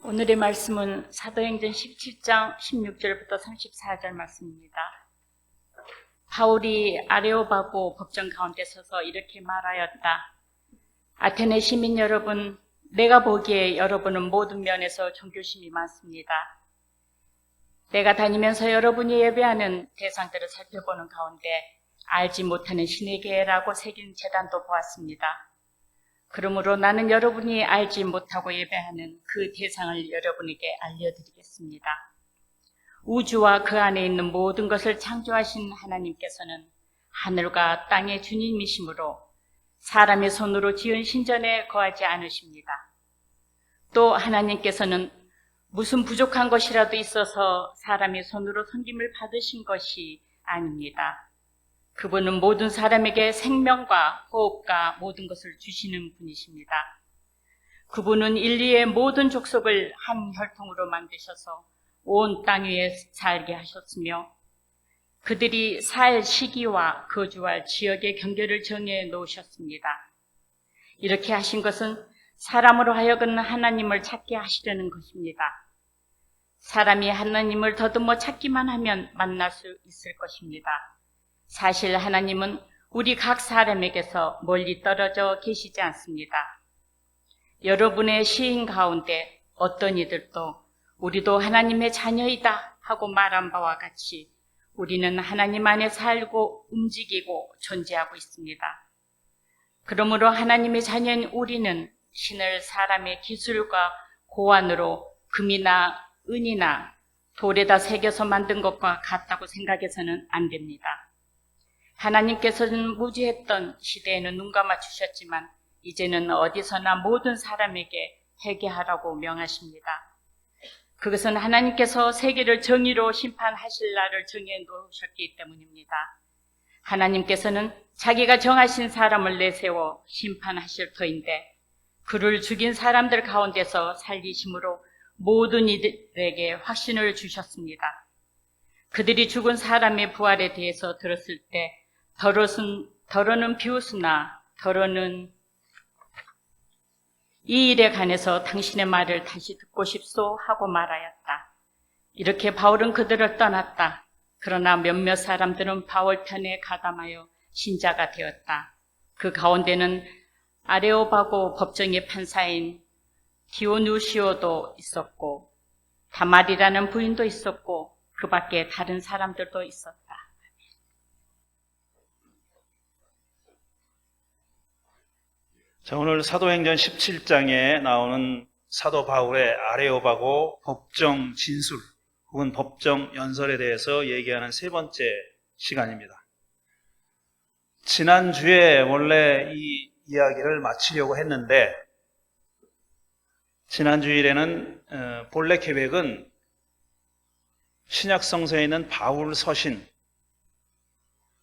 오늘의 말씀은 사도행전 17장 16절부터 34절 말씀입니다. 바울이 아레오바고 법정 가운데 서서 이렇게 말하였다. 아테네 시민 여러분, 내가 보기에 여러분은 모든 면에서 종교심이 많습니다. 내가 다니면서 여러분이 예배하는 대상들을 살펴보는 가운데 알지 못하는 신의 계라고 새긴 제단도 보았습니다. 그러므로 나는 여러분이 알지 못하고 예배하는 그 대상을 여러분에게 알려드리겠습니다. 우주와 그 안에 있는 모든 것을 창조하신 하나님께서는 하늘과 땅의 주님이시므로 사람의 손으로 지은 신전에 거하지 않으십니다. 또 하나님께서는 무슨 부족한 것이라도 있어서 사람의 손으로 섬김을 받으신 것이 아닙니다. 그분은 모든 사람에게 생명과 호흡과 모든 것을 주시는 분이십니다. 그분은 인류의 모든 족속을 한 혈통으로 만드셔서 온 땅 위에 살게 하셨으며 그들이 살 시기와 거주할 지역의 경계를 정해 놓으셨습니다. 이렇게 하신 것은 사람으로 하여금 하나님을 찾게 하시려는 것입니다. 사람이 하나님을 더듬어 찾기만 하면 만날 수 있을 것입니다. 사실 하나님은 우리 각 사람에게서 멀리 떨어져 계시지 않습니다. 여러분의 시인 가운데 어떤 이들도 우리도 하나님의 자녀이다 하고 말한 바와 같이 우리는 하나님 안에 살고 움직이고 존재하고 있습니다. 그러므로 하나님의 자녀인 우리는 신을 사람의 기술과 고안으로 금이나 은이나 돌에다 새겨서 만든 것과 같다고 생각해서는 안 됩니다. 하나님께서는 무지했던 시대에는 눈 감아주셨지만 이제는 어디서나 모든 사람에게 회개하라고 명하십니다. 그것은 하나님께서 세계를 정의로 심판하실 날을 정해 놓으셨기 때문입니다. 하나님께서는 자기가 정하신 사람을 내세워 심판하실 터인데 그를 죽인 사람들 가운데서 살리심으로 모든 이들에게 확신을 주셨습니다. 그들이 죽은 사람의 부활에 대해서 들었을 때 더러는 비웃으나 더러는 이 일에 관해서 당신의 말을 다시 듣고 싶소 하고 말하였다. 이렇게 바울은 그들을 떠났다. 그러나 몇몇 사람들은 바울 편에 가담하여 신자가 되었다. 그 가운데는 아레오바고 법정의 판사인 디오누시오도 있었고 다말이라는 부인도 있었고 그 밖에 다른 사람들도 있었다. 자, 오늘 사도행전 17장에 나오는 사도 바울의 아레오바고 법정 진술 혹은 법정 연설에 대해서 얘기하는 세 번째 시간입니다. 지난주에 원래 이 이야기를 마치려고 했는데 지난주일에는 본래 계획은 신약성서에 있는 바울 서신,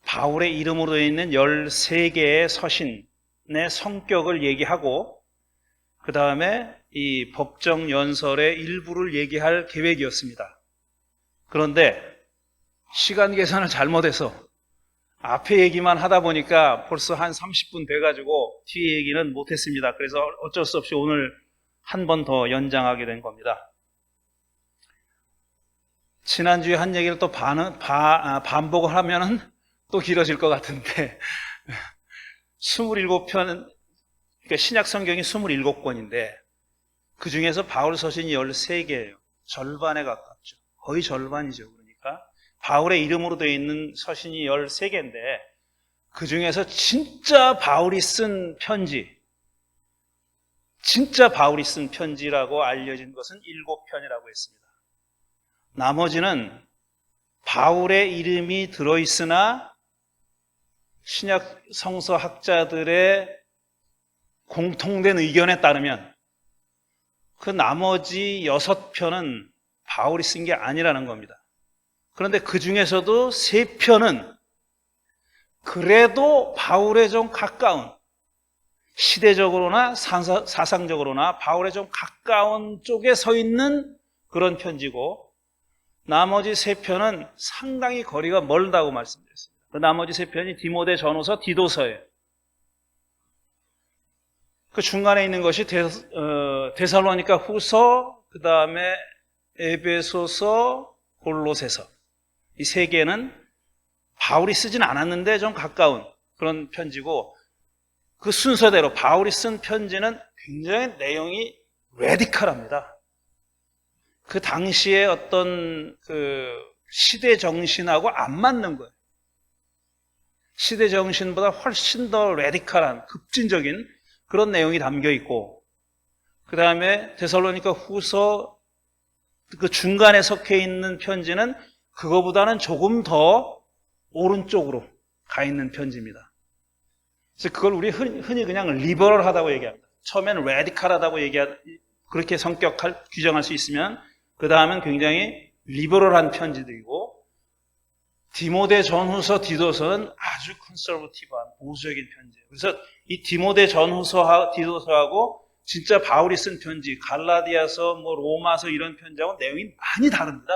바울의 이름으로 되어 있는 13개의 서신 의 성격을 얘기하고 그 다음에 이 법정 연설의 일부를 얘기할 계획이었습니다. 그런데 시간 계산을 잘못해서 앞에 얘기만 하다 보니까 벌써 한 30분 돼가지고 뒤에 얘기는 못했습니다. 그래서 어쩔 수 없이 오늘 한 번 더 연장하게 된 겁니다. 지난주에 한 얘기를 또 반복을 하면은 또 길어질 것 같은데 27편, 그러니까 신약 성경이 27권인데 그 중에서 바울 서신이 13개예요. 절반에 가깝죠. 거의 절반이죠. 그러니까 바울의 이름으로 되어 있는 서신이 13개인데 그 중에서 진짜 바울이 쓴 편지라고 알려진 것은 7편이라고 했습니다. 나머지는 바울의 이름이 들어있으나 신약 성서 학자들의 공통된 의견에 따르면 그 나머지 6편은 바울이 쓴 게 아니라는 겁니다. 그런데 그 중에서도 3편은 그래도 바울에 좀 가까운, 시대적으로나 사상적으로나 바울에 좀 가까운 쪽에 서 있는 그런 편지고 나머지 3편은 상당히 거리가 멀다고 말씀드렸습니다. 그 나머지 3편이 디모데 전후서, 디도서예요. 그 중간에 있는 것이 데살로니가 후서, 그 다음에 에베소서, 골로새서. 이 세 개는 바울이 쓰진 않았는데 좀 가까운 그런 편지고, 그 순서대로 바울이 쓴 편지는 굉장히 내용이 레디컬합니다. 그 당시에 어떤 그 시대 정신하고 안 맞는 거예요. 시대 정신보다 훨씬 더 레디컬한, 급진적인 그런 내용이 담겨 있고, 그 다음에 데살로니가 후서 그 중간에 속해 있는 편지는 그거보다는 조금 더 오른쪽으로 가 있는 편지입니다. 그래서 그걸 우리 흔히 그냥 리버럴하다고 얘기합니다. 처음에는 레디컬하다고 그렇게 규정할 수 있으면 그 다음은 굉장히 리버럴한 편지들이고, 디모데 전후서, 디도서는 아주 컨서버티브한 보수적인 편지예요. 그래서 이 디모데 전후서, 디도서하고 진짜 바울이 쓴 편지, 갈라디아서, 로마서 이런 편지하고 내용이 많이 다릅니다.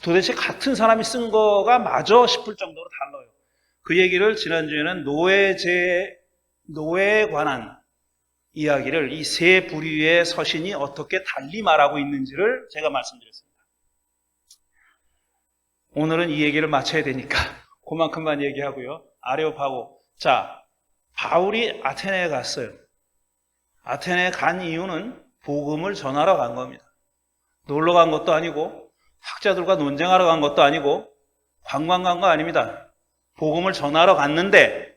도대체 같은 사람이 쓴 거가 맞아 싶을 정도로 달라요. 그 얘기를 지난주에는 노예에 관한 이야기를 이 세 부류의 서신이 어떻게 달리 말하고 있는지를 제가 말씀드렸습니다. 오늘은 이 얘기를 마쳐야 되니까 그만큼만 얘기하고요. 아레오파고. 자, 바울이 아테네에 갔어요. 아테네에 간 이유는 복음을 전하러 간 겁니다. 놀러 간 것도 아니고 학자들과 논쟁하러 간 것도 아니고 관광 간 거 아닙니다. 복음을 전하러 갔는데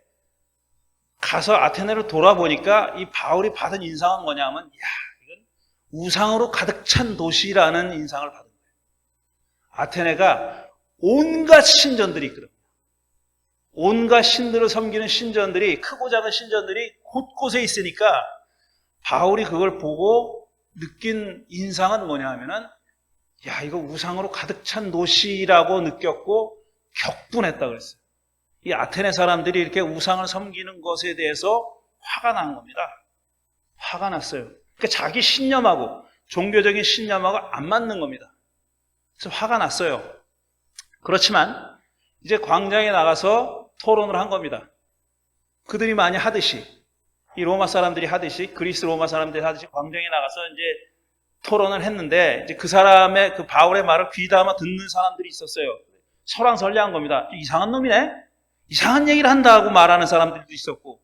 가서 아테네로 돌아보니까 이 바울이 받은 인상은 뭐냐면, 이건 우상으로 가득 찬 도시라는 인상을 받은 거예요. 아테네가 온갖 신전들이 있거든요. 온갖 신들을 섬기는 신전들이, 크고 작은 신전들이 곳곳에 있으니까 바울이 그걸 보고 느낀 인상은 뭐냐 하면은, 이거 우상으로 가득 찬 도시라고 느꼈고 격분했다 그랬어요. 이 아테네 사람들이 이렇게 우상을 섬기는 것에 대해서 화가 난 겁니다. 화가 났어요. 그러니까 자기 신념하고, 종교적인 신념하고 안 맞는 겁니다. 그래서 화가 났어요. 그렇지만 이제 광장에 나가서 토론을 한 겁니다. 그들이 많이 하듯이, 이 로마 사람들이 하듯이, 그리스 로마 사람들이 하듯이 광장에 나가서 이제 토론을 했는데, 이제 그 바울의 말을 귀담아 듣는 사람들이 있었어요. 설왕설래한 겁니다. 이상한 놈이네? 이상한 얘기를 한다고 말하는 사람들도 있었고,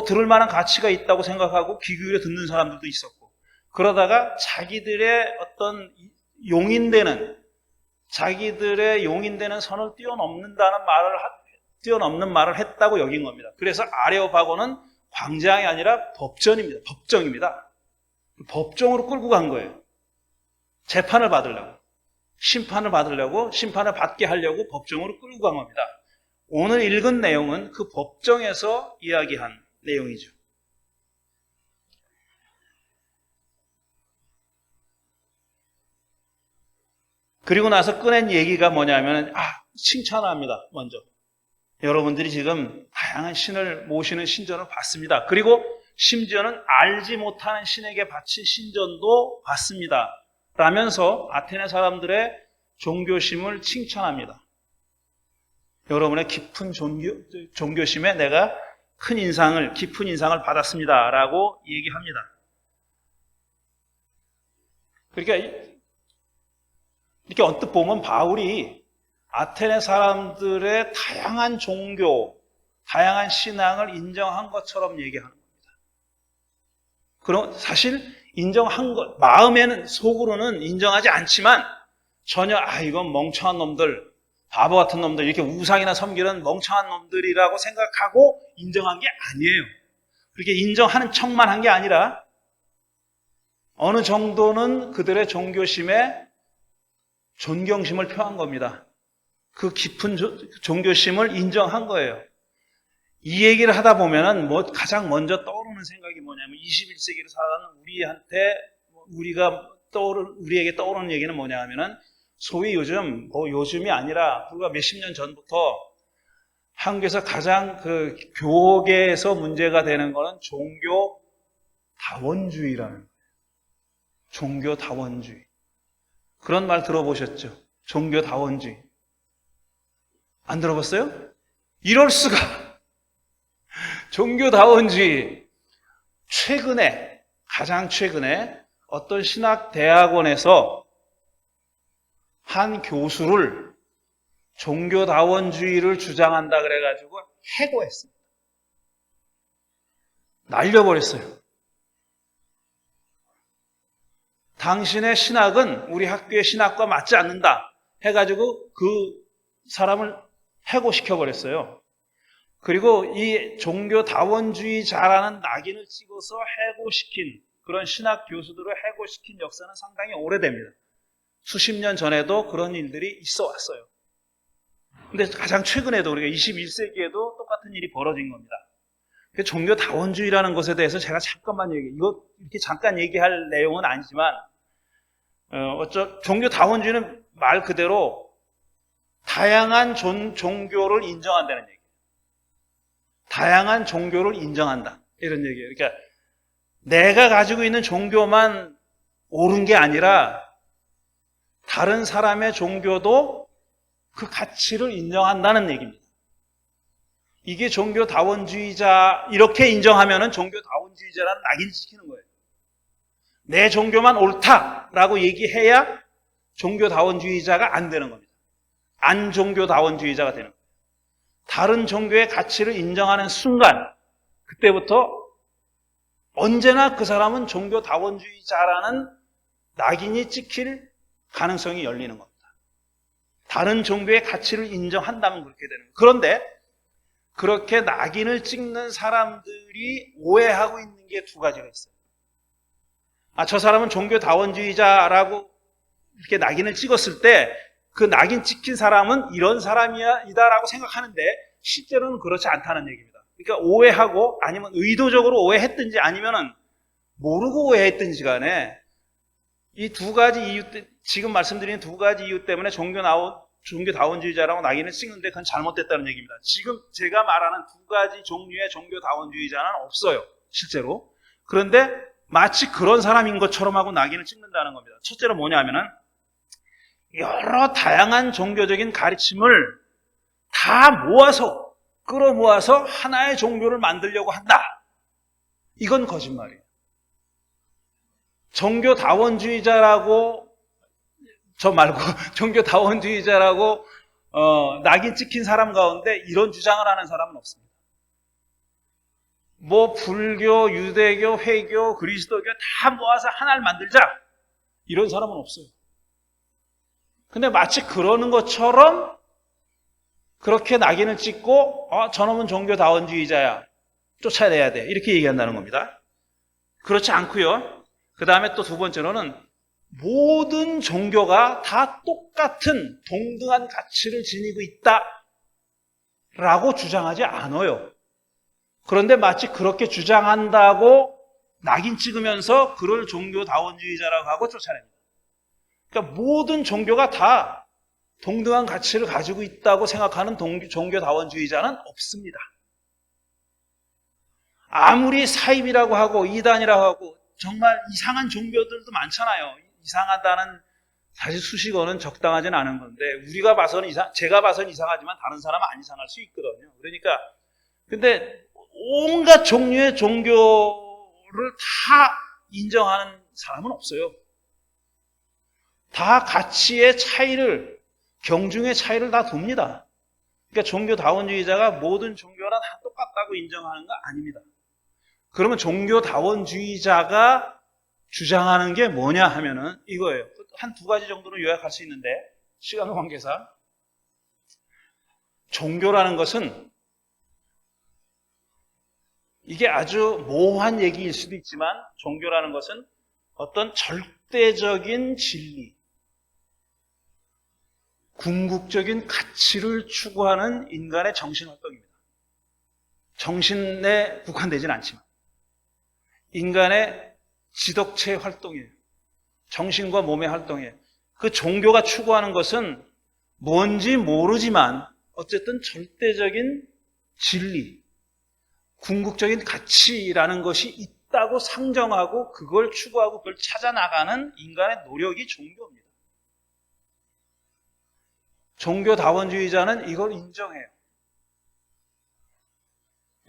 들을 만한 가치가 있다고 생각하고 귀 기울여 듣는 사람들도 있었고, 그러다가 자기들의 어떤 자기들의 용인되는 선을 뛰어넘는 말을 했다고 여긴 겁니다. 그래서 아레오파고는 광장이 아니라 법정입니다. 법정으로 끌고 간 거예요. 재판을 받으려고, 심판을 받게 하려고 법정으로 끌고 간 겁니다. 오늘 읽은 내용은 그 법정에서 이야기한 내용이죠. 그리고 나서 꺼낸 얘기가 뭐냐면, 칭찬합니다. 먼저 여러분들이 지금 다양한 신을 모시는 신전을 봤습니다. 그리고 심지어는 알지 못하는 신에게 바친 신전도 봤습니다. 라면서 아테네 사람들의 종교심을 칭찬합니다. 여러분의 깊은 종교심에 내가 깊은 인상을 받았습니다. 라고 얘기합니다. 그러니까 이렇게 언뜻 보면 바울이 아테네 사람들의 다양한 종교, 다양한 신앙을 인정한 것처럼 얘기하는 겁니다. 그럼 사실 인정한 것, 속으로는 인정하지 않지만 전혀 이건 멍청한 놈들, 바보 같은 놈들, 이렇게 우상이나 섬기는 멍청한 놈들이라고 생각하고 인정한 게 아니에요. 그렇게 인정하는 척만 한 게 아니라 어느 정도는 그들의 종교심에 존경심을 표한 겁니다. 그 깊은 종교심을 인정한 거예요. 이 얘기를 하다 보면은 가장 먼저 떠오르는 생각이 뭐냐면, 21세기를 살아가는 우리에게 떠오르는 얘기는 뭐냐 하면은, 소위 요즘이 아니라 불과 몇십 년 전부터 한국에서 가장 교계에서 문제가 되는 거는 종교 다원주의라는 거예요. 종교 다원주의. 그런 말 들어보셨죠? 종교 다원주의. 안 들어봤어요? 이럴 수가. 종교 다원주의. 가장 최근에 어떤 신학대학원에서 한 교수를 종교다원주의를 주장한다 그래가지고 해고했습니다. 날려버렸어요. 당신의 신학은 우리 학교의 신학과 맞지 않는다 해가지고 그 사람을 해고시켜버렸어요. 그리고 이 종교다원주의자라는 낙인을 찍어서 해고시킨, 그런 신학 교수들을 해고시킨 역사는 상당히 오래됩니다. 수십 년 전에도 그런 일들이 있어 왔어요. 근데 가장 최근에도 우리가 21세기에도 똑같은 일이 벌어진 겁니다. 종교다원주의라는 것에 대해서 제가 잠깐만 이거 이렇게 잠깐 얘기할 내용은 아니지만, 종교다원주의는 말 그대로 다양한 종교를 인정한다는 얘기예요. 다양한 종교를 인정한다. 이런 얘기예요. 그러니까 내가 가지고 있는 종교만 옳은 게 아니라 다른 사람의 종교도 그 가치를 인정한다는 얘기입니다. 이게 종교다원주의자, 이렇게 인정하면은 종교다원주의자라는 낙인을 찍히는 거예요. 내 종교만 옳다라고 얘기해야 종교다원주의자가 안 되는 겁니다. 안종교다원주의자가 되는 거예요. 다른 종교의 가치를 인정하는 순간, 그때부터 언제나 그 사람은 종교다원주의자라는 낙인이 찍힐 가능성이 열리는 겁니다. 다른 종교의 가치를 인정한다면 그렇게 되는 거예요. 그런데 그렇게 낙인을 찍는 사람들이 오해하고 있는 게 두 가지가 있어요. 저 사람은 종교다원주의자라고 이렇게 낙인을 찍었을 때 그 낙인 찍힌 사람은 이런 사람이다라고 생각하는데 실제로는 그렇지 않다는 얘기입니다. 그러니까 오해하고, 아니면 의도적으로 오해했든지 아니면은 모르고 오해했든지 간에 이 두 가지 이유, 지금 말씀드린 두 가지 이유 때문에 종교다원주의자라고 낙인을 찍는데 그건 잘못됐다는 얘기입니다. 지금 제가 말하는 두 가지 종류의 종교다원주의자는 없어요, 실제로. 그런데 마치 그런 사람인 것처럼 하고 낙인을 찍는다는 겁니다. 첫째로 뭐냐 하면은 여러 다양한 종교적인 가르침을 다 모아서, 끌어모아서 하나의 종교를 만들려고 한다. 이건 거짓말이에요. 종교다원주의자라고, 저 말고 종교다원주의자라고 낙인 찍힌 사람 가운데 이런 주장을 하는 사람은 없습니다. 뭐 불교, 유대교, 회교, 그리스도교 다 모아서 하나를 만들자, 이런 사람은 없어요. 근데 마치 그러는 것처럼 그렇게 낙인을 찍고 저놈은 종교다원주의자야, 쫓아내야 돼, 이렇게 얘기한다는 겁니다. 그렇지 않고요. 그 다음에 또 두 번째로는 모든 종교가 다 똑같은 동등한 가치를 지니고 있다라고 주장하지 않아요. 그런데 마치 그렇게 주장한다고 낙인 찍으면서 그를 종교다원주의자라고 하고 쫓아냅니다. 그러니까 모든 종교가 다 동등한 가치를 가지고 있다고 생각하는 종교다원주의자는 없습니다. 아무리 사입이라고 하고 이단이라고 하고 정말 이상한 종교들도 많잖아요. 이상하다는 사실 수식어는 적당하진 않은 건데, 우리가 봐서는 제가 봐서는 이상하지만 다른 사람은 안 이상할 수 있거든요. 그러니까 근데 온갖 종류의 종교를 다 인정하는 사람은 없어요. 다 가치의 차이를, 경중의 차이를 다 둡니다. 그러니까 종교다원주의자가 모든 종교가 다 똑같다고 인정하는 거 아닙니다. 그러면 종교다원주의자가 주장하는 게 뭐냐 하면은 이거예요. 한 두 가지 정도로 요약할 수 있는데, 시간 관계상. 종교라는 것은, 이게 아주 모호한 얘기일 수도 있지만, 종교라는 것은 어떤 절대적인 진리, 궁극적인 가치를 추구하는 인간의 정신활동입니다. 정신에 국한되진 않지만 인간의 지덕체 활동이에요. 정신과 몸의 활동이에요. 그 종교가 추구하는 것은 뭔지 모르지만 어쨌든 절대적인 진리, 궁극적인 가치라는 것이 있다고 상정하고 그걸 추구하고 그걸 찾아나가는 인간의 노력이 종교입니다. 종교다원주의자는 이걸 인정해요.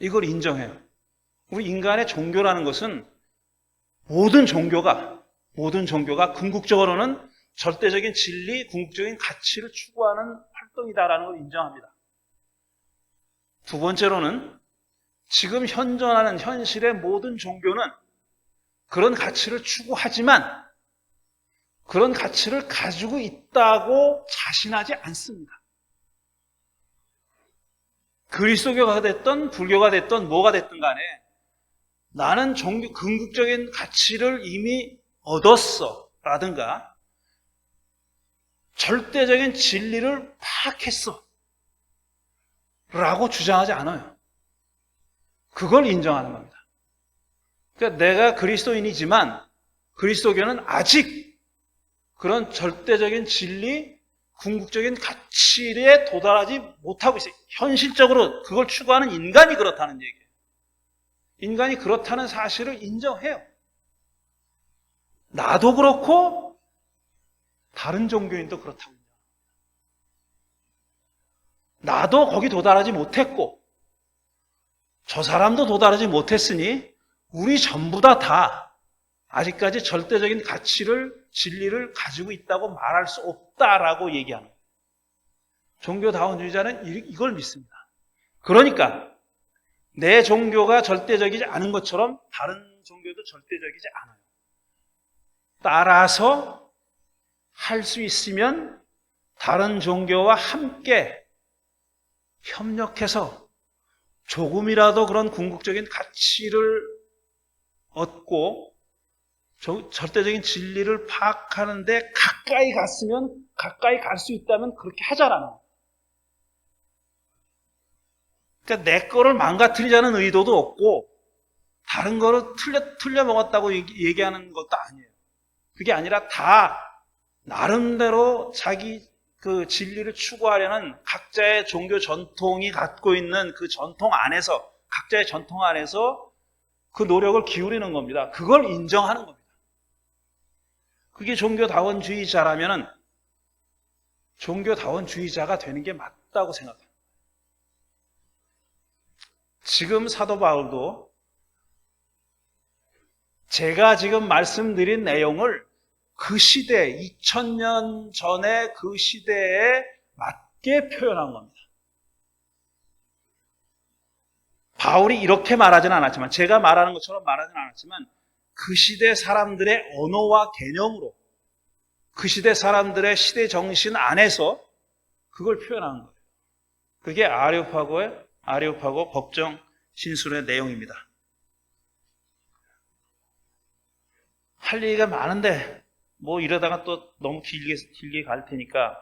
이걸 인정해요. 우리 인간의 종교라는 것은 모든 종교가 모든 종교가 궁극적으로는 절대적인 진리, 궁극적인 가치를 추구하는 활동이다라는 걸 인정합니다. 두 번째로는 지금 현존하는 현실의 모든 종교는 그런 가치를 추구하지만 그런 가치를 가지고 있다고 자신하지 않습니다. 그리스도교가 됐던 불교가 됐던 뭐가 됐든 간에 나는 종교 궁극적인 가치를 이미 얻었어 라든가 절대적인 진리를 파악했어 라고 주장하지 않아요. 그걸 인정하는 겁니다. 그러니까 내가 그리스도인이지만 그리스도교는 아직 그런 절대적인 진리, 궁극적인 가치에 도달하지 못하고 있어요. 현실적으로 그걸 추구하는 인간이 그렇다는 얘기예요. 인간이 그렇다는 사실을 인정해요. 나도 그렇고 다른 종교인도 그렇다고 인정합니다. 나도 거기 도달하지 못했고 저 사람도 도달하지 못했으니 우리 전부 다 아직까지 절대적인 가치를, 진리를 가지고 있다고 말할 수 없다라고 얘기하는 거예요. 종교다원주의자는 이걸 믿습니다. 그러니까 내 종교가 절대적이지 않은 것처럼 다른 종교도 절대적이지 않아요. 따라서 할 수 있으면 다른 종교와 함께 협력해서 조금이라도 그런 궁극적인 가치를 얻고 절대적인 진리를 파악하는데 가까이 갔으면 가까이 갈 수 있다면 그렇게 하자라는 거예요. 그러니까 내 거를 망가뜨리자는 의도도 없고 다른 거를 틀려 먹었다고 얘기하는 것도 아니에요. 그게 아니라 다 나름대로 자기 그 진리를 추구하려는 각자의 종교 전통이 갖고 있는 그 전통 안에서 각자의 전통 안에서 그 노력을 기울이는 겁니다. 그걸 인정하는 겁니다. 그게 종교다원주의자라면은 종교다원주의자가 되는 게 맞다고 생각합니다. 지금 사도 바울도 제가 지금 말씀드린 내용을 그 시대, 2000년 전에 그 시대에 맞게 표현한 겁니다. 바울이 이렇게 말하지는 않았지만, 제가 말하는 것처럼 말하지는 않았지만, 그 시대 사람들의 언어와 개념으로, 그 시대 사람들의 시대 정신 안에서 그걸 표현한 거예요. 그게 아레오파고 법정 신술의 내용입니다. 할 얘기가 많은데, 뭐 이러다가 또 너무 길게 갈 테니까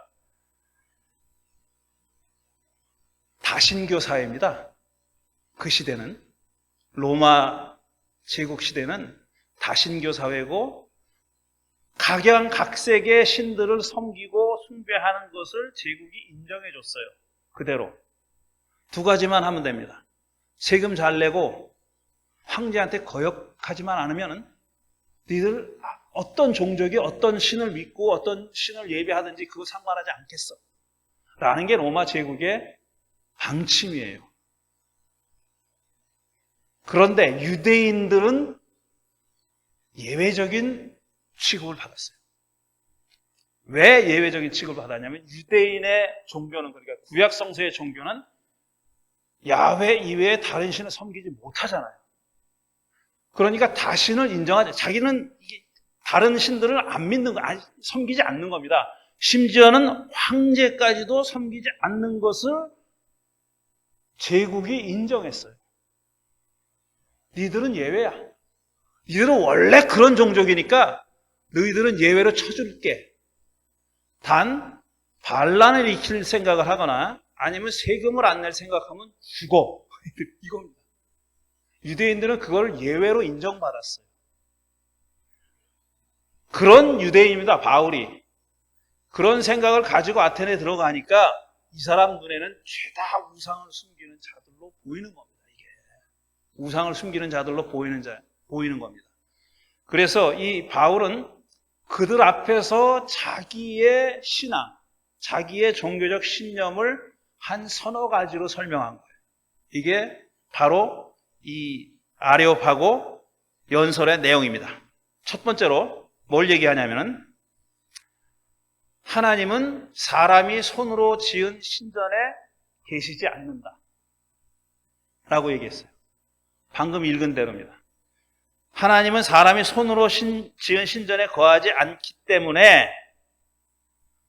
다신교 사회입니다. 그 시대는 로마 제국 시대는 다신교 사회고 각양각색의 신들을 섬기고 숭배하는 것을 제국이 인정해 줬어요. 그대로. 두 가지만 하면 됩니다. 세금 잘 내고 황제한테 거역하지만 않으면 너희들 어떤 종족이 어떤 신을 믿고 어떤 신을 예배하든지 그거 상관하지 않겠어. 라는 게 로마 제국의 방침이에요. 그런데 유대인들은 예외적인 취급을 받았어요. 왜 예외적인 취급을 받았냐면 유대인의 종교는, 그러니까 구약 성서의 종교는 야훼 이외에 다른 신을 섬기지 못하잖아요. 그러니까 다신을 인정하지. 자기는 다른 신들을 안 믿는 거, 섬기지 않는 겁니다. 심지어는 황제까지도 섬기지 않는 것을 제국이 인정했어요. 니들은 예외야. 니들은 원래 그런 종족이니까 너희들은 예외로 쳐줄게. 단 반란을 일으킬 생각을 하거나 아니면 세금을 안 낼 생각하면 죽어. 이겁니다. 유대인들은 그걸 예외로 인정받았어요. 그런 유대인입니다. 바울이. 그런 생각을 가지고 아테네에 들어가니까 이 사람 눈에는 죄다 우상을 숨기는 자들로 보이는 겁니다. 이게 우상을 숨기는 자들로 보이는 겁니다. 그래서 이 바울은 그들 앞에서 자기의 신앙, 자기의 종교적 신념을 한 서너 가지로 설명한 거예요. 이게 바로 이 아레오파고 연설의 내용입니다. 첫 번째로 뭘 얘기하냐면은 하나님은 사람이 손으로 지은 신전에 계시지 않는다 라고 얘기했어요. 방금 읽은 대로입니다. 하나님은 사람이 손으로 지은 신전에 거하지 않기 때문에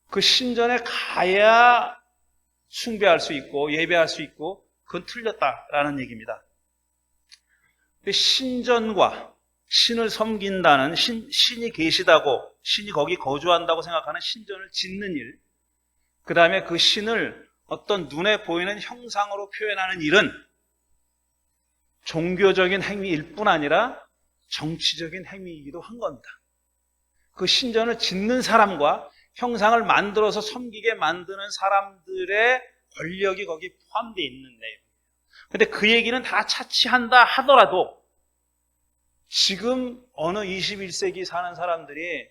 그 신전에 가야 숭배할 수 있고 예배할 수 있고 그건 틀렸다라는 얘기입니다. 신전과 신을 섬긴다는 신이 계시다고 신이 거기 거주한다고 생각하는 신전을 짓는 일, 그 다음에 그 신을 어떤 눈에 보이는 형상으로 표현하는 일은 종교적인 행위일 뿐 아니라 정치적인 행위이기도 한 겁니다. 그 신전을 짓는 사람과 형상을 만들어서 섬기게 만드는 사람들의 권력이 거기 포함되어 있는 내용이에요. 근데 그 얘기는 다 차치한다 하더라도 지금 어느 21세기 사는 사람들이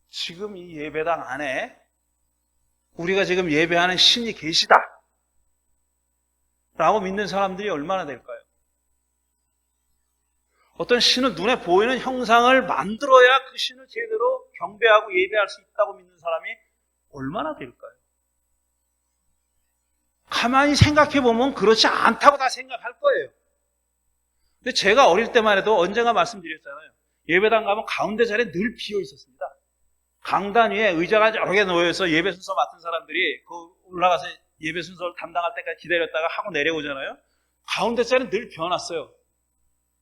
지금 이 예배당 안에 우리가 지금 예배하는 신이 계시다 라고 믿는 사람들이 얼마나 될까요? 어떤 신은 눈에 보이는 형상을 만들어야 그 신을 제대로 경배하고 예배할 수 있다고 믿는 사람이 얼마나 될까요? 가만히 생각해 보면 그렇지 않다고 다 생각할 거예요. 근데 제가 어릴 때만 해도 언젠가 말씀드렸잖아요. 예배당 가면 가운데 자리에 늘 비어 있었습니다. 강단 위에 의자가 여러 개 놓여서 예배 순서 맡은 사람들이 그 올라가서 예배 순서를 담당할 때까지 기다렸다가 하고 내려오잖아요. 가운데 자리는 늘 비워놨어요.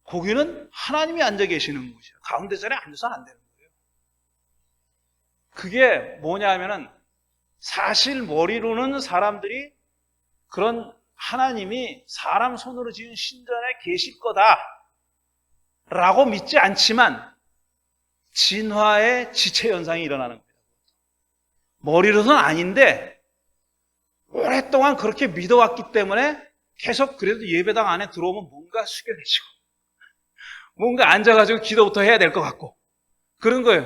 거기는 하나님이 앉아 계시는 곳이에요. 가운데 자리에 앉아서는 안 되는 거예요. 그게 뭐냐 하면은 사실 머리로는 사람들이 그런 하나님이 사람 손으로 지은 신전에 계실 거다 라고 믿지 않지만 진화의 지체 현상이 일어나는 거예요. 머리로는 아닌데 오랫동안 그렇게 믿어왔기 때문에 계속 그래도 예배당 안에 들어오면 뭔가 숙연해지고 뭔가 앉아가지고 기도부터 해야 될 것 같고 그런 거예요.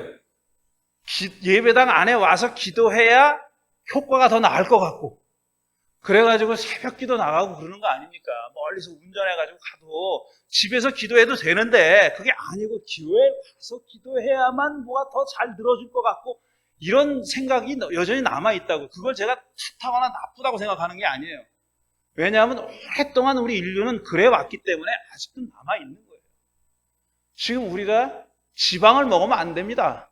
예배당 안에 와서 기도해야 효과가 더 나을 것 같고 그래가지고 새벽 기도 나가고 그러는 거 아닙니까? 멀리서 운전해가지고 가도 집에서 기도해도 되는데 그게 아니고 교회에 가서 기도해야만 뭐가 더 잘 들어줄 것 같고 이런 생각이 여전히 남아있다고. 그걸 제가 탓하거나 나쁘다고 생각하는 게 아니에요. 왜냐하면 오랫동안 우리 인류는 그래 왔기 때문에 아직도 남아있는 거예요. 지금 우리가 지방을 먹으면 안 됩니다.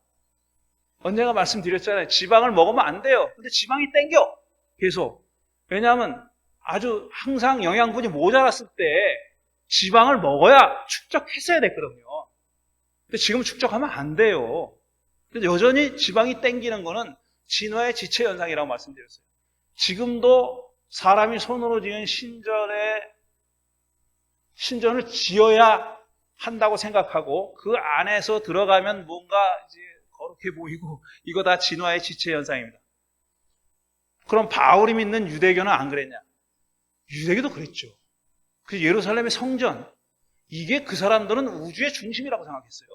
언젠가 말씀드렸잖아요. 지방을 먹으면 안 돼요. 근데 지방이 땡겨 계속. 왜냐하면 아주 항상 영양분이 모자랐을 때 지방을 먹어야 축적했어야 됐거든요. 근데 지금 축적하면 안 돼요. 근데 여전히 지방이 땡기는 거는 진화의 지체 현상이라고 말씀드렸어요. 지금도 사람이 손으로 지은 신전을 지어야 한다고 생각하고 그 안에서 들어가면 뭔가 이제 거룩해 보이고 이거 다 진화의 지체 현상입니다. 그럼 바울이 믿는 유대교는 안 그랬냐? 유대교도 그랬죠. 그 예루살렘의 성전, 이게 그 사람들은 우주의 중심이라고 생각했어요.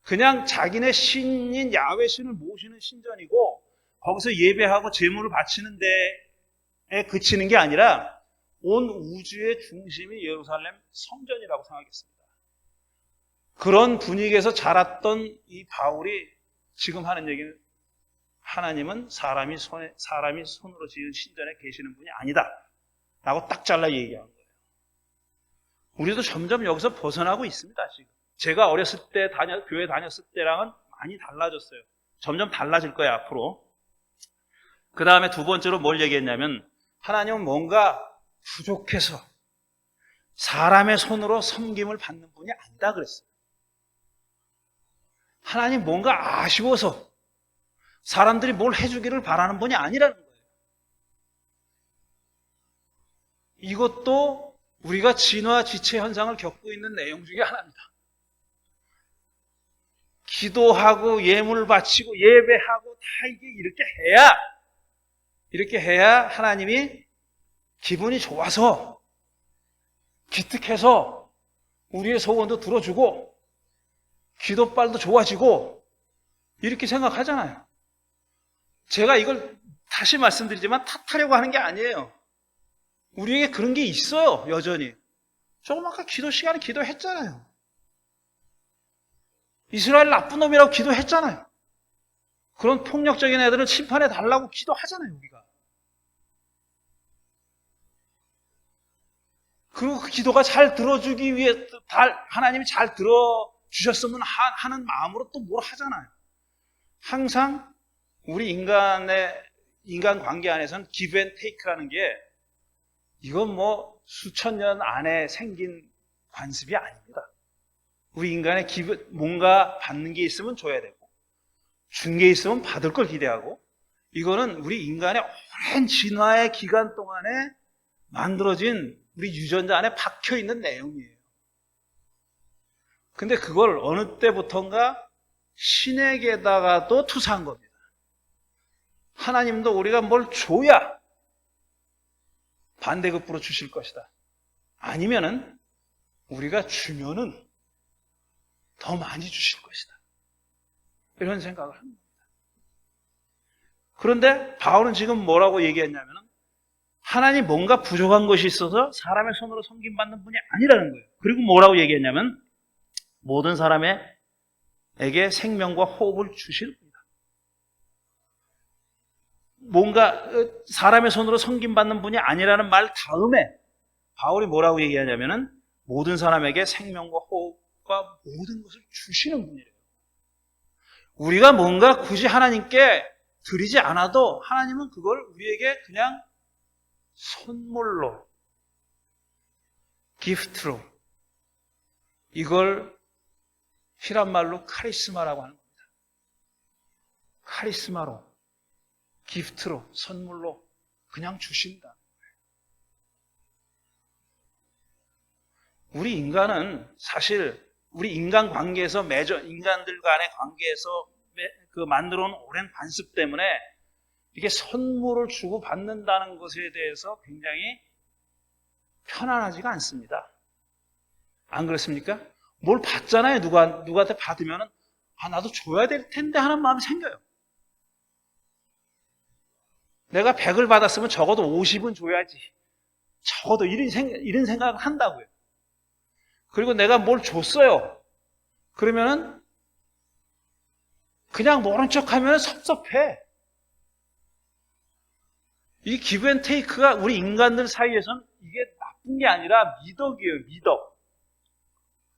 그냥 자기네 신인 야훼 신을 모시는 신전이고 거기서 예배하고 제물을 바치는 데에 그치는 게 아니라 온 우주의 중심이 예루살렘 성전이라고 생각했습니다. 그런 분위기에서 자랐던 이 바울이 지금 하는 얘기는 하나님은 사람이 손으로 지은 신전에 계시는 분이 아니다 라고 딱 잘라 얘기한 거예요. 우리도 점점 여기서 벗어나고 있습니다. 지금 제가 어렸을 때 교회 다녔을 때랑은 많이 달라졌어요. 점점 달라질 거예요 앞으로. 그 다음에 두 번째로 뭘 얘기했냐면 하나님은 뭔가 부족해서 사람의 손으로 섬김을 받는 분이 아니다 그랬어요. 하나님 뭔가 아쉬워서 사람들이 뭘 해주기를 바라는 분이 아니라는 거예요. 이것도 우리가 진화 지체 현상을 겪고 있는 내용 중에 하나입니다. 기도하고 예물 바치고 예배하고 다 이렇게 해야 하나님이 기분이 좋아서 기특해서 우리의 소원도 들어주고 기도빨도 좋아지고 이렇게 생각하잖아요. 제가 이걸 다시 말씀드리지만 탓하려고 하는 게 아니에요. 우리에게 그런 게 있어요. 여전히. 조금 아까 기도 시간에 기도했잖아요. 이스라엘 나쁜 놈이라고 기도했잖아요. 그런 폭력적인 애들을 심판해 달라고 기도하잖아요, 우리가. 그리고 그 기도가 잘 들어주기 위해 하나님이 잘 들어주셨으면 하는 마음으로 또 뭘 하잖아요. 항상 우리 인간 관계 안에서는 give and take라는 게 이건 뭐 수천 년 안에 생긴 관습이 아닙니다. 우리 인간의 뭔가 받는 게 있으면 줘야 되고 준 게 있으면 받을 걸 기대하고 이거는 우리 인간의 오랜 진화의 기간 동안에 만들어진 우리 유전자 안에 박혀있는 내용이에요. 근데 그걸 어느 때부턴가 신에게다가도 투사한 겁니다. 하나님도 우리가 뭘 줘야 반대급부로 주실 것이다. 아니면은 우리가 주면은 더 많이 주실 것이다. 이런 생각을 합니다. 그런데 바울은 지금 뭐라고 얘기했냐면은 하나님 뭔가 부족한 것이 있어서 사람의 손으로 섬김받는 분이 아니라는 거예요. 그리고 뭐라고 얘기했냐면 모든 사람에게 생명과 호흡을 주실 분이다. 뭔가 사람의 손으로 섬김받는 분이 아니라는 말 다음에 바울이 뭐라고 얘기하냐면은 모든 사람에게 생명과 호흡과 모든 것을 주시는 분이래요. 우리가 뭔가 굳이 하나님께 드리지 않아도 하나님은 그걸 우리에게 그냥 선물로, 기프트로, 이걸 히란 말로 카리스마라고 하는 겁니다. 카리스마로, 기프트로, 선물로 그냥 주신다. 우리 인간은 사실 우리 인간 관계에서 인간들 간의 관계에서 만들어 온 오랜 관습 때문에 이게 선물을 주고 받는다는 것에 대해서 굉장히 편안하지가 않습니다. 안 그렇습니까? 뭘 받잖아요. 누구한테 받으면은 나도 줘야 될 텐데 하는 마음이 생겨요. 내가 100을 받았으면 적어도 50은 줘야지. 적어도 이런 생각을 한다고요. 그리고 내가 뭘 줬어요. 그러면은 그냥 모른 척 하면 섭섭해. 이 기브 앤 테이크가 우리 인간들 사이에서는 이게 나쁜 게 아니라 미덕이에요.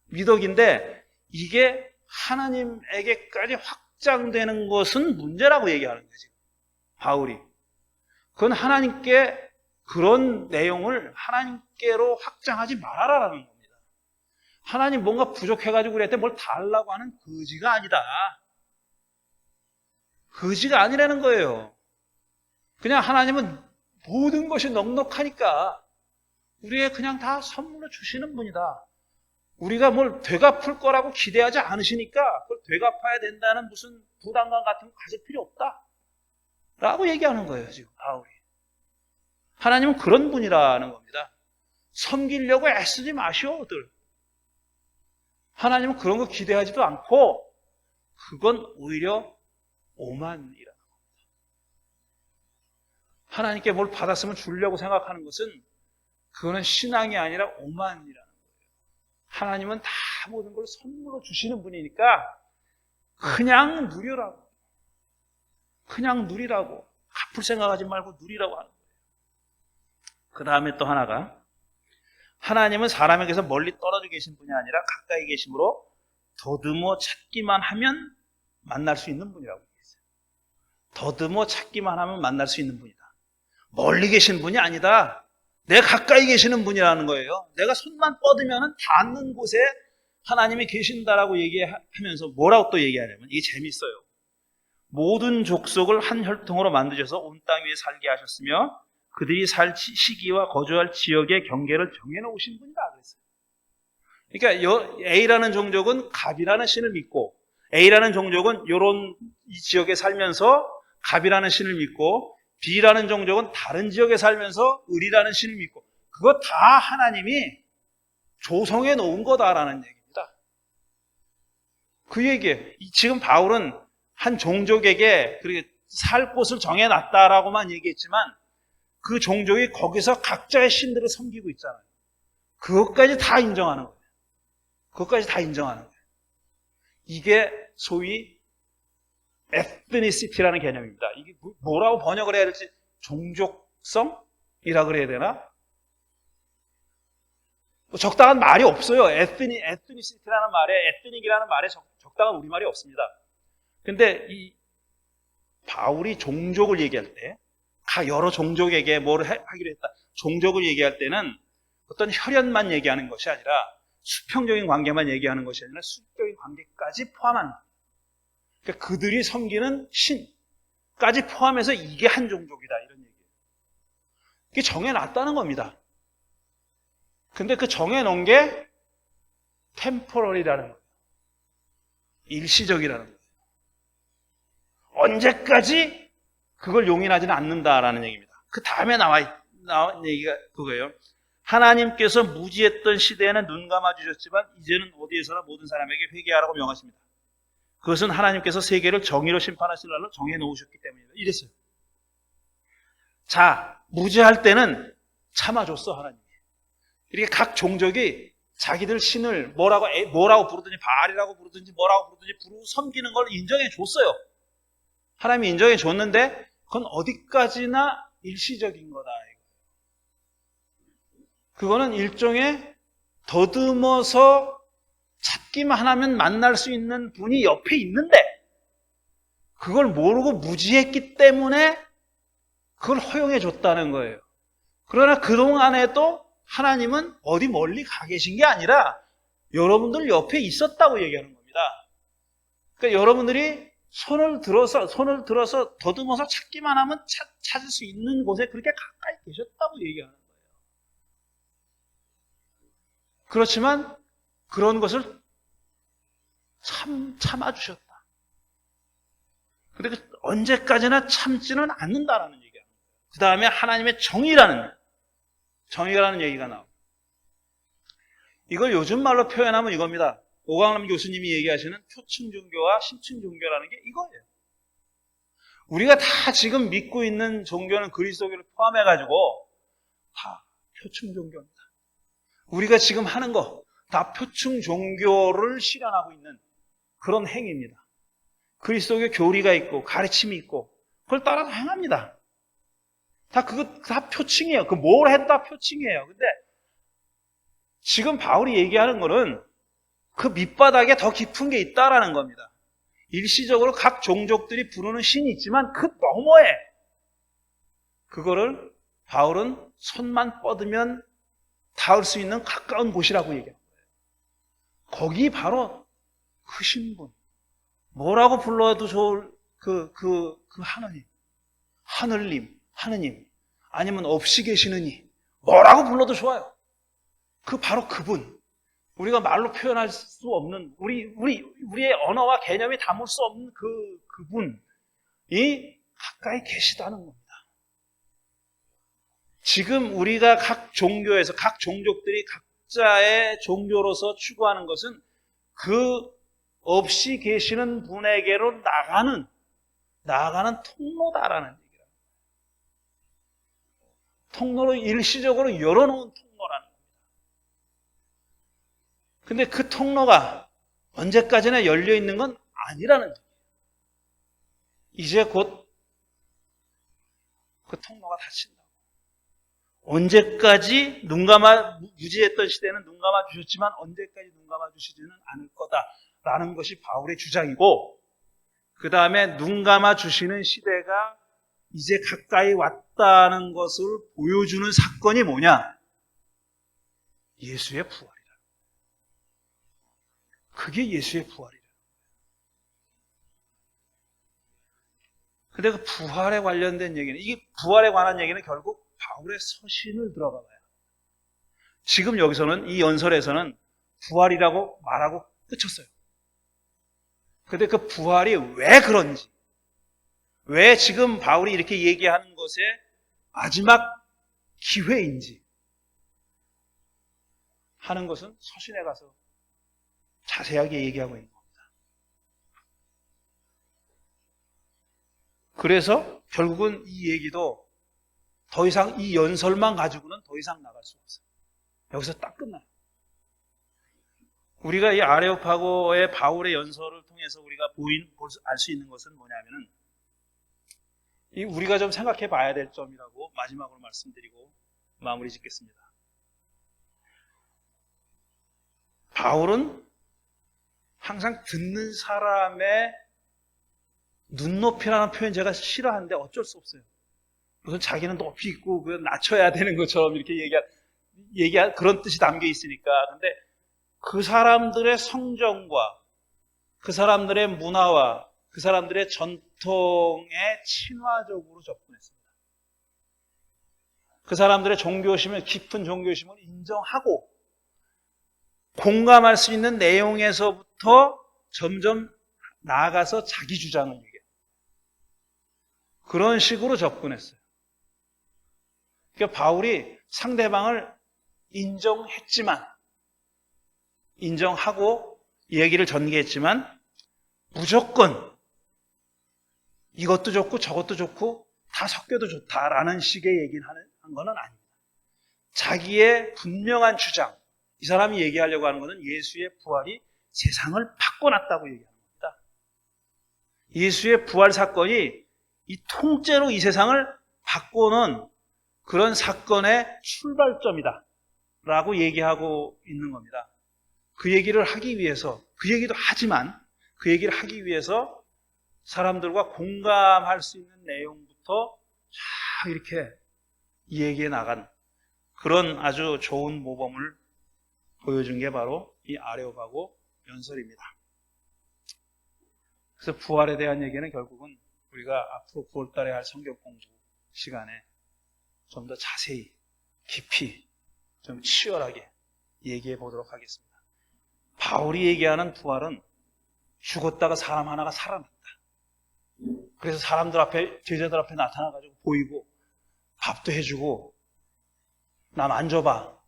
미덕인데 이게 하나님에게까지 확장되는 것은 문제라고 얘기하는 거지. 바울이. 그건 하나님께 그런 내용을 하나님께로 확장하지 말아라라는 겁니다. 하나님 뭔가 부족해가지고 그랬대 뭘 달라고 하는 거지가 아니다. 거지가 아니라는 거예요. 그냥 하나님은 모든 것이 넉넉하니까 우리에게 그냥 다 선물로 주시는 분이다. 우리가 뭘 되갚을 거라고 기대하지 않으시니까 그걸 되갚아야 된다는 무슨 부담감 같은 거 가질 필요 없다. 라고 얘기하는 거예요, 지금 바울이. 하나님은 그런 분이라는 겁니다. 섬기려고 애쓰지 마시오들. 하나님은 그런 거 기대하지도 않고 그건 오히려 오만이라는 겁니다. 하나님께 뭘 받았으면 주려고 생각하는 것은 그거는 신앙이 아니라 오만이라는 거예요. 하나님은 다 모든 걸 선물로 주시는 분이니까 그냥 누리라고. 그냥 누리라고. 갚을 생각하지 말고 누리라고 하는 거예요. 그 다음에 또 하나가 하나님은 사람에게서 멀리 떨어져 계신 분이 아니라 가까이 계심으로 더듬어 찾기만 하면 만날 수 있는 분이라고 얘기했어요. 더듬어 찾기만 하면 만날 수 있는 분이다. 멀리 계신 분이 아니다. 내 가까이 계시는 분이라는 거예요. 내가 손만 뻗으면 닿는 곳에 하나님이 계신다라고 얘기하면서 뭐라고 또 얘기하냐면 이게 재밌어요. 모든 족속을 한 혈통으로 만드셔서 온 땅 위에 살게 하셨으며 그들이 살 시기와 거주할 지역의 경계를 정해놓으신 분이다 그랬어요. 그러니까 A라는 종족은 갑이라는 신을 믿고 A라는 종족은 이 지역에 살면서 갑이라는 신을 믿고 B라는 종족은 다른 지역에 살면서 을이라는 신을 믿고 그거 다 하나님이 조성해 놓은 거다라는 얘기입니다. 그 얘기에 지금 바울은 한 종족에게 그렇게 살 곳을 정해놨다라고만 얘기했지만 그 종족이 거기서 각자의 신들을 섬기고 있잖아요. 그것까지 다 인정하는 거예요. 그것까지 다 인정하는 거예요. 이게 소위 ethnicity라는 개념입니다. 이게 뭐라고 번역을 해야 될지, 종족성이라 그래야 되나? 적당한 말이 없어요. ethnicity라는 말에, ethnic이라는 말에 적당한 우리말이 없습니다. 근데 이 바울이 종족을 얘기할 때, 여러 종족에게 뭘 하기로 했다. 종족을 얘기할 때는 어떤 혈연만 얘기하는 것이 아니라, 수평적인 관계만 얘기하는 것이 아니라 수적인 관계까지 포함한다. 그러니까 그들이 섬기는 신까지 포함해서 이게 한 종족이다, 이런 얘기예요. 이게 정해놨다는 겁니다. 근데 그 정해놓은 게 템포럴이라는 거예요. 일시적이라는 거예요. 언제까지 그걸 용인하지는 않는다라는 얘기입니다. 그 다음에 나온 얘기가 그거예요. 하나님께서 무지했던 시대에는 눈 감아주셨지만 이제는 어디에서나 모든 사람에게 회개하라고 명하십니다. 그것은 하나님께서 세계를 정의로 심판하실 날로 정해놓으셨기 때문이다. 이랬어요. 자, 무지할 때는 참아줬어, 하나님이. 이렇게 각 종족이 자기들 신을 뭐라고 부르든지, 바알이라고 부르든지 뭐라고 부르든지 부르고 섬기는 걸 인정해줬어요. 하나님이 인정해줬는데 그건 어디까지나 일시적인 거다. 그거는 일종의 더듬어서 찾기만 하면 만날 수 있는 분이 옆에 있는데 그걸 모르고 무지했기 때문에 그걸 허용해 줬다는 거예요. 그러나 그동안에도 하나님은 어디 멀리 가 계신 게 아니라 여러분들 옆에 있었다고 얘기하는 겁니다. 그러니까 여러분들이 손을 들어서 더듬어서 찾기만 하면 찾을 수 있는 곳에 그렇게 가까이 계셨다고 얘기하는 거예요. 그렇지만 그런 것을 참아주셨다. 근데 언제까지나 참지는 않는다라는 얘기예요. 그 다음에 하나님의 정의라는 얘기가 나옵니다. 이걸 요즘 말로 표현하면 이겁니다. 오광남 교수님이 얘기하시는 표층 종교와 심층 종교라는 게 이거예요. 우리가 다 지금 믿고 있는 종교는 그리스도교를 포함해가지고 다 표층 종교입니다. 우리가 지금 하는 거 다 표층 종교를 실현하고 있는 그런 행위입니다. 그리스도교 교리가 있고 가르침이 있고 그걸 따라서 행합니다. 그거 다 표층이에요. 그 뭘 했다 표층이에요. 근데 지금 바울이 얘기하는 거는 그 밑바닥에 더 깊은 게 있다라는 겁니다. 일시적으로 각 종족들이 부르는 신이 있지만 그 너머에 그거를 바울은 손만 뻗으면 닿을 수 있는 가까운 곳이라고 얘기해요. 거기 바로 크신 분, 뭐라고 불러도 좋을 그 하나님, 하느님, 아니면 없이 계시는 이, 뭐라고 불러도 좋아요. 바로 그분, 우리가 말로 표현할 수 없는, 우리의 언어와 개념이 담을 수 없는 그분이 가까이 계시다는 겁니다. 지금 우리가 각 종교에서 각 종족들이 각자의 종교로서 추구하는 것은 그 없이 계시는 분에게로 나아가는 통로다라는 얘기예요. 통로로 일시적으로 열어놓은 통로라는 겁니다. 근데 그 통로가 언제까지나 열려 있는 건 아니라는 얘기예요. 이제 곧 그 통로가 닫힌다. 언제까지 무지했던 시대는 눈 감아 주셨지만 언제까지 눈 감아 주시지는 않을 거다라는 것이 바울의 주장이고, 그 다음에 눈 감아 주시는 시대가 이제 가까이 왔다는 것을 보여주는 사건이 뭐냐? 예수의 부활이라. 그게 예수의 부활이라. 근데 그 부활에 관련된 얘기는, 이게 부활에 관한 얘기는 결국 바울의 서신을 들어가 봐요. 지금 여기서는 이 연설에서는 부활이라고 말하고 끝쳤어요. 근데 그 부활이 왜 그런지, 왜 지금 바울이 이렇게 얘기하는 것의 마지막 기회인지 하는 것은 서신에 가서 자세하게 얘기하고 있는 겁니다. 그래서 결국은 이 얘기도 더 이상 이 연설만 가지고는 더 이상 나갈 수 없어요. 여기서 딱 끝나요. 우리가 이 아레오파고의 바울의 연설을 통해서 우리가 알 수 있는 것은 뭐냐면은, 우리가 좀 생각해 봐야 될 점이라고 마지막으로 말씀드리고 마무리 짓겠습니다. 바울은 항상 듣는 사람의 눈높이라는 표현 제가 싫어하는데 어쩔 수 없어요. 무슨 자기는 높이 있고 낮춰야 되는 것처럼 이렇게 얘기할 그런 뜻이 담겨 있으니까. 근데 그 사람들의 성정과 그 사람들의 문화와 그 사람들의 전통에 친화적으로 접근했습니다. 그 사람들의 종교심을, 깊은 종교심을 인정하고 공감할 수 있는 내용에서부터 점점 나아가서 자기 주장을 얘기해요. 그런 식으로 접근했어요. 그러니까 바울이 상대방을 인정하고 얘기를 전개했지만 무조건 이것도 좋고 저것도 좋고 다 섞여도 좋다라는 식의 얘기를 한 건 아닙니다. 자기의 분명한 주장, 이 사람이 얘기하려고 하는 것은 예수의 부활이 세상을 바꿔놨다고 얘기하는 겁니다. 예수의 부활 사건이 이 통째로 이 세상을 바꾸는 그런 사건의 출발점이다 라고 얘기하고 있는 겁니다. 그 얘기를 하기 위해서, 그 얘기도 하지만 그 얘기를 하기 위해서 사람들과 공감할 수 있는 내용부터 쫙 이렇게 얘기해 나간 그런 아주 좋은 모범을 보여준 게 바로 이 아레오파고 연설입니다. 그래서 부활에 대한 얘기는 결국은 우리가 앞으로 9월 달에 할 성경 공부 시간에 좀 더 자세히, 깊이, 좀 치열하게 얘기해 보도록 하겠습니다. 바울이 얘기하는 부활은 죽었다가 사람 하나가 살아났다. 그래서 사람들 앞에, 제자들 앞에 나타나가지고 보이고 밥도 해주고 나 만져봐.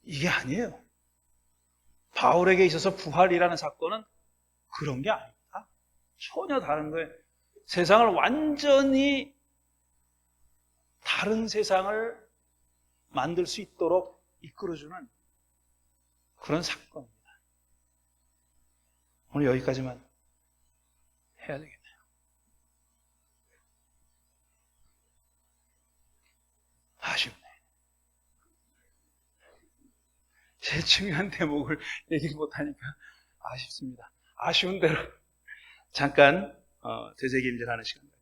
이게 아니에요. 바울에게 있어서 부활이라는 사건은 그런 게 아닙니다. 전혀 다른 거예요. 세상을 완전히 다른 세상을 만들 수 있도록 이끌어주는 그런 사건입니다. 오늘 여기까지만 해야 되겠네요. 아쉽네. 제일 중요한 대목을 얘기를 못하니까 아쉽습니다. 아쉬운 대로 잠깐 되새김질하는 시간입니다.